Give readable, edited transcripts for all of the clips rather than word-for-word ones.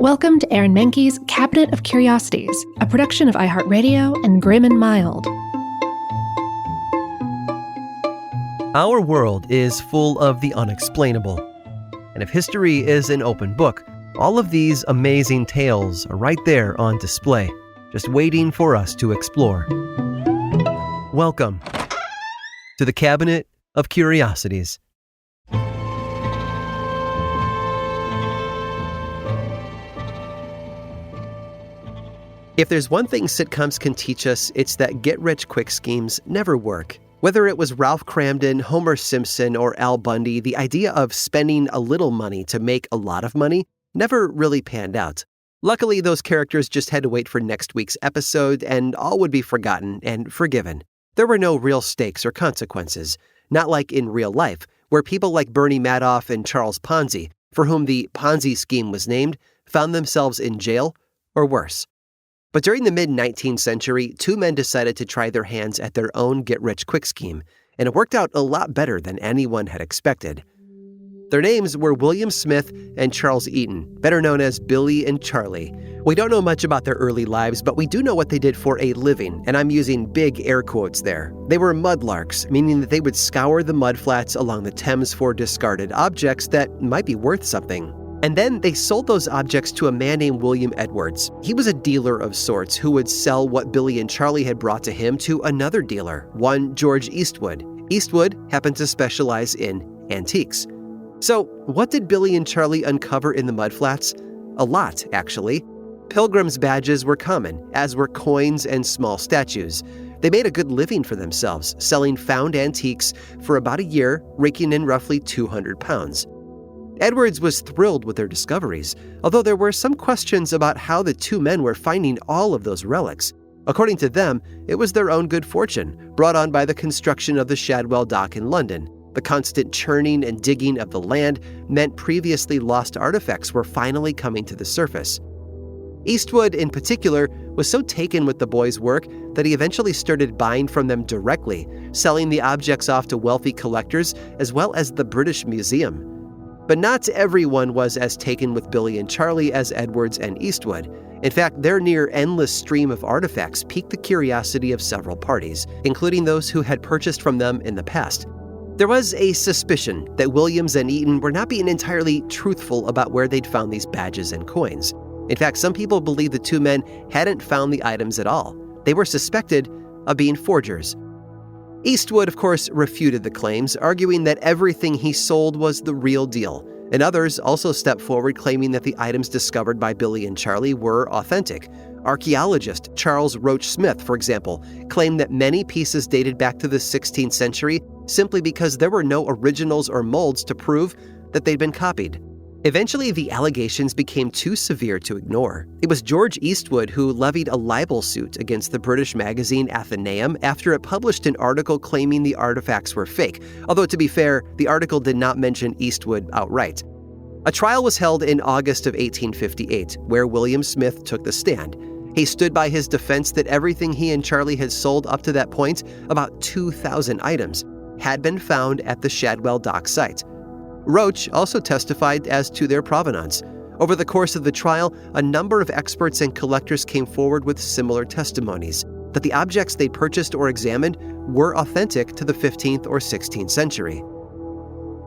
Welcome to Aaron Mahnke's Cabinet of Curiosities, a production of iHeartRadio and Grim and Mild. Our world is full of the unexplainable. And if history is an open book, all of these amazing tales are right there on display, just waiting for us to explore. Welcome to the Cabinet of Curiosities. If there's one thing sitcoms can teach us, it's that get-rich-quick schemes never work. Whether it was Ralph Cramden, Homer Simpson, or Al Bundy, the idea of spending a little money to make a lot of money never really panned out. Luckily, those characters just had to wait for next week's episode, and all would be forgotten and forgiven. There were no real stakes or consequences, not like in real life, where people like Bernie Madoff and Charles Ponzi, for whom the Ponzi scheme was named, found themselves in jail or worse. But during the mid-19th century, two men decided to try their hands at their own get-rich-quick scheme, and it worked out a lot better than anyone had expected. Their names were William Smith and Charles Eaton, better known as Billy and Charlie. We don't know much about their early lives, but we do know what they did for a living, and I'm using big air quotes there. They were mudlarks, meaning that they would scour the mudflats along the Thames for discarded objects that might be worth something. And then they sold those objects to a man named William Edwards. He was a dealer of sorts who would sell what Billy and Charlie had brought to him to another dealer, one George Eastwood. Eastwood happened to specialize in antiques. So what did Billy and Charlie uncover in the mudflats? A lot, actually. Pilgrims' badges were common, as were coins and small statues. They made a good living for themselves, selling found antiques for about a year, raking in roughly 200 pounds. Edwards was thrilled with their discoveries, although there were some questions about how the two men were finding all of those relics. According to them, it was their own good fortune, brought on by the construction of the Shadwell Dock in London. The constant churning and digging of the land meant previously lost artifacts were finally coming to the surface. Eastwood, in particular, was so taken with the boys' work that he eventually started buying from them directly, selling the objects off to wealthy collectors as well as the British Museum. But not everyone was as taken with Billy and Charlie as Edwards and Eastwood. In fact, their near-endless stream of artifacts piqued the curiosity of several parties, including those who had purchased from them in the past. There was a suspicion that Williams and Eaton were not being entirely truthful about where they'd found these badges and coins. In fact, some people believe the two men hadn't found the items at all. They were suspected of being forgers. Eastwood, of course, refuted the claims, arguing that everything he sold was the real deal, and others also stepped forward claiming that the items discovered by Billy and Charlie were authentic. Archaeologist Charles Roach Smith, for example, claimed that many pieces dated back to the 16th century simply because there were no originals or molds to prove that they'd been copied. Eventually, the allegations became too severe to ignore. It was George Eastwood who levied a libel suit against the British magazine Athenaeum after it published an article claiming the artifacts were fake, although to be fair, the article did not mention Eastwood outright. A trial was held in August of 1858, where William Smith took the stand. He stood by his defense that everything he and Charlie had sold up to that point, about 2,000 items, had been found at the Shadwell Dock site. Roach also testified as to their provenance. Over the course of the trial, a number of experts and collectors came forward with similar testimonies that the objects they purchased or examined were authentic to the 15th or 16th century.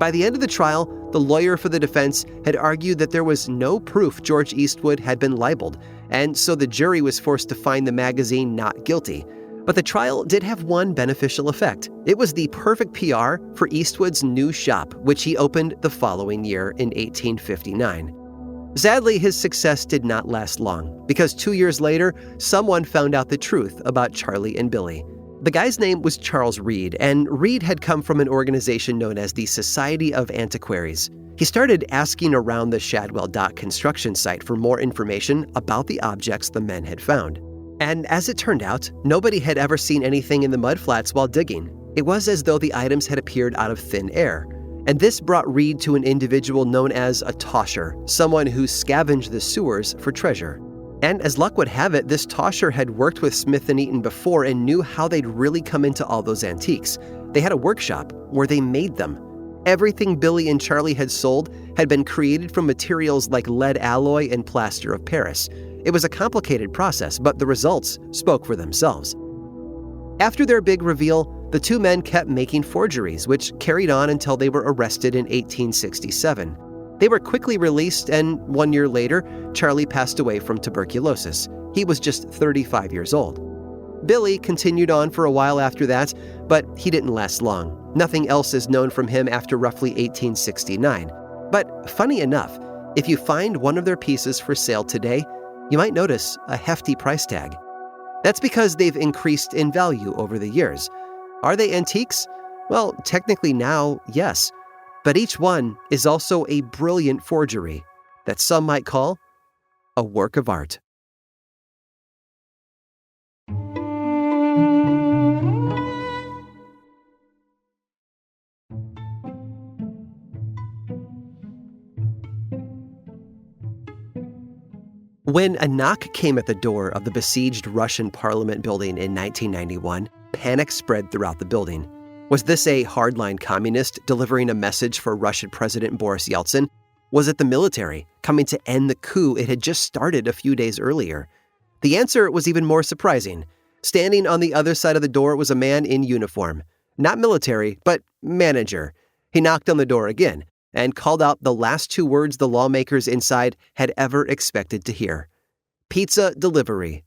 By the end of the trial, the lawyer for the defense had argued that there was no proof George Eastwood had been libeled, and so the jury was forced to find the magazine not guilty. But the trial did have one beneficial effect. It was the perfect PR for Eastwood's new shop, which he opened the following year in 1859. Sadly, his success did not last long, because 2 years later, someone found out the truth about Charlie and Billy. The guy's name was Charles Reed, and Reed had come from an organization known as the Society of Antiquaries. He started asking around the Shadwell Dock construction site for more information about the objects the men had found. And as it turned out, nobody had ever seen anything in the mudflats while digging. It was as though the items had appeared out of thin air. And this brought Reed to an individual known as a tosher, someone who scavenged the sewers for treasure. And as luck would have it, this tosher had worked with Smith and Eaton before and knew how they'd really come into all those antiques. They had a workshop where they made them. Everything Billy and Charlie had sold had been created from materials like lead alloy and plaster of Paris. It was a complicated process, but the results spoke for themselves. After their big reveal, the two men kept making forgeries, which carried on until they were arrested in 1867. They were quickly released, and 1 year later, Charlie passed away from tuberculosis. He was just 35 years old. Billy continued on for a while after that, but he didn't last long. Nothing else is known from him after roughly 1869. But funny enough, if you find one of their pieces for sale today, you might notice a hefty price tag. That's because they've increased in value over the years. Are they antiques? Well, technically now, yes. But each one is also a brilliant forgery that some might call a work of art. When a knock came at the door of the besieged Russian parliament building in 1991, panic spread throughout the building. Was this a hardline communist delivering a message for Russian President Boris Yeltsin? Was it the military coming to end the coup it had just started a few days earlier? The answer was even more surprising. Standing on the other side of the door was a man in uniform. Not military, but manager. He knocked on the door again and called out the last two words the lawmakers inside had ever expected to hear. Pizza delivery.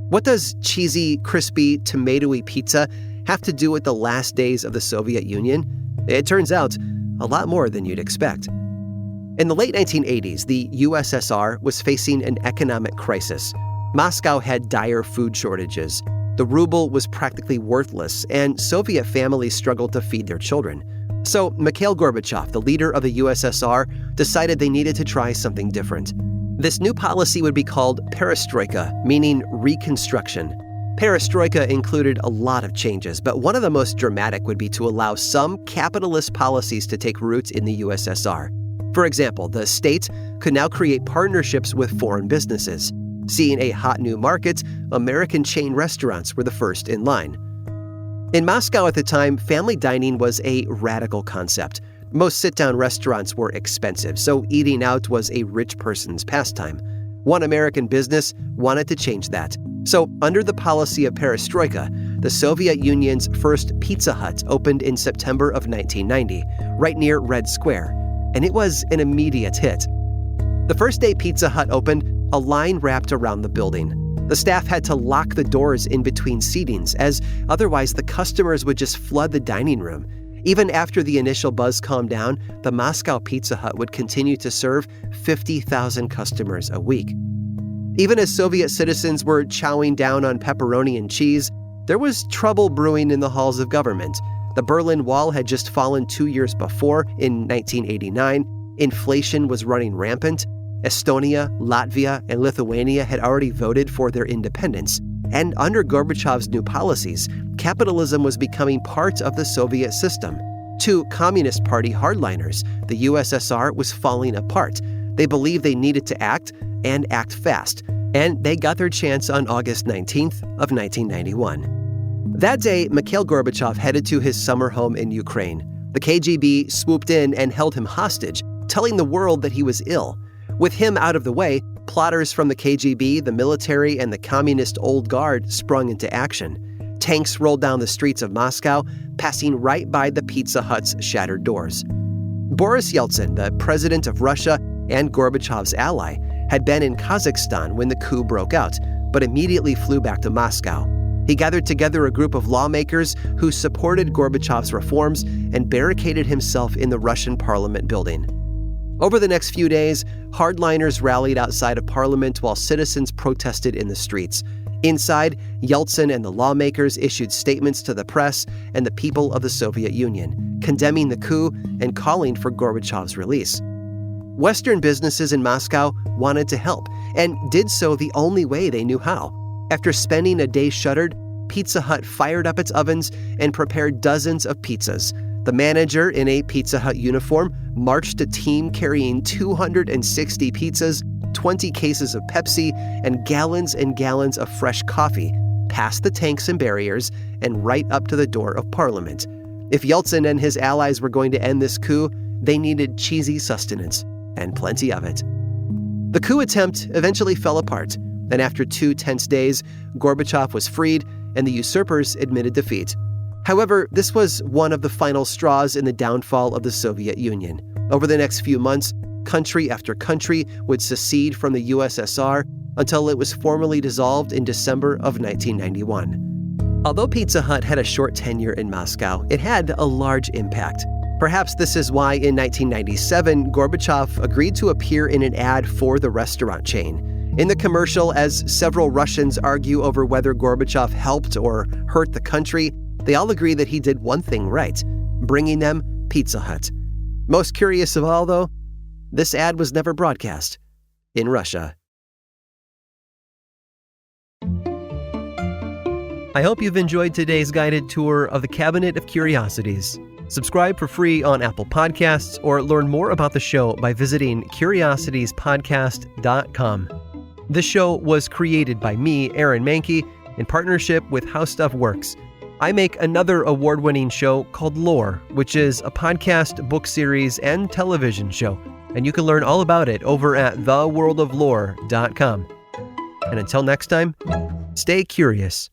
What does cheesy, crispy, tomatoey pizza have to do with the last days of the Soviet Union? It turns out a lot more than you'd expect. In the late 1980s, the USSR was facing an economic crisis. Moscow had dire food shortages. The ruble was practically worthless, and Soviet families struggled to feed their children. So Mikhail Gorbachev, the leader of the USSR, decided they needed to try something different. This new policy would be called perestroika, meaning reconstruction. Perestroika included a lot of changes, but one of the most dramatic would be to allow some capitalist policies to take root in the USSR. For example, the state could now create partnerships with foreign businesses. Seeing a hot new market, American chain restaurants were the first in line. In Moscow at the time, family dining was a radical concept. Most sit-down restaurants were expensive, so eating out was a rich person's pastime. One American business wanted to change that. So, under the policy of perestroika, the Soviet Union's first Pizza Hut opened in September of 1990, right near Red Square, and it was an immediate hit. The first day Pizza Hut opened, a line wrapped around the building. The staff had to lock the doors in between seatings, as otherwise the customers would just flood the dining room. Even after the initial buzz calmed down, the Moscow Pizza Hut would continue to serve 50,000 customers a week. Even as Soviet citizens were chowing down on pepperoni and cheese, there was trouble brewing in the halls of government. The Berlin Wall had just fallen 2 years before, in 1989. Inflation was running rampant. Estonia, Latvia, and Lithuania had already voted for their independence. And under Gorbachev's new policies, capitalism was becoming part of the Soviet system. To Communist Party hardliners, the USSR was falling apart. They believed they needed to act, and act fast. And they got their chance on August 19th of 1991. That day, Mikhail Gorbachev headed to his summer home in Ukraine. The KGB swooped in and held him hostage, telling the world that he was ill. With him out of the way, plotters from the KGB, the military, and the communist old guard sprung into action. Tanks rolled down the streets of Moscow, passing right by the Pizza Hut's shattered doors. Boris Yeltsin, the president of Russia and Gorbachev's ally, had been in Kazakhstan when the coup broke out, but immediately flew back to Moscow. He gathered together a group of lawmakers who supported Gorbachev's reforms and barricaded himself in the Russian parliament building. Over the next few days, hardliners rallied outside of Parliament while citizens protested in the streets. Inside, Yeltsin and the lawmakers issued statements to the press and the people of the Soviet Union, condemning the coup and calling for Gorbachev's release. Western businesses in Moscow wanted to help, and did so the only way they knew how. After spending a day shuttered, Pizza Hut fired up its ovens and prepared dozens of pizzas. The manager, in a Pizza Hut uniform, marched a team carrying 260 pizzas, 20 cases of Pepsi, and gallons of fresh coffee, past the tanks and barriers, and right up to the door of Parliament. If Yeltsin and his allies were going to end this coup, they needed cheesy sustenance, and plenty of it. The coup attempt eventually fell apart, and after 2 tense days, Gorbachev was freed and the usurpers admitted defeat. However, this was one of the final straws in the downfall of the Soviet Union. Over the next few months, country after country would secede from the USSR until it was formally dissolved in December of 1991. Although Pizza Hut had a short tenure in Moscow, it had a large impact. Perhaps this is why in 1997, Gorbachev agreed to appear in an ad for the restaurant chain. In the commercial, as several Russians argue over whether Gorbachev helped or hurt the country, they all agree that he did one thing right, bringing them Pizza Hut. Most curious of all, though, this ad was never broadcast in Russia. I hope you've enjoyed today's guided tour of the Cabinet of Curiosities. Subscribe for free on Apple Podcasts or learn more about the show by visiting curiositiespodcast.com. This show was created by me, Aaron Mahnke, in partnership with How Stuff Works. I make another award-winning show called Lore, which is a podcast, book series, and television show, and you can learn all about it over at theworldoflore.com. And until next time, stay curious.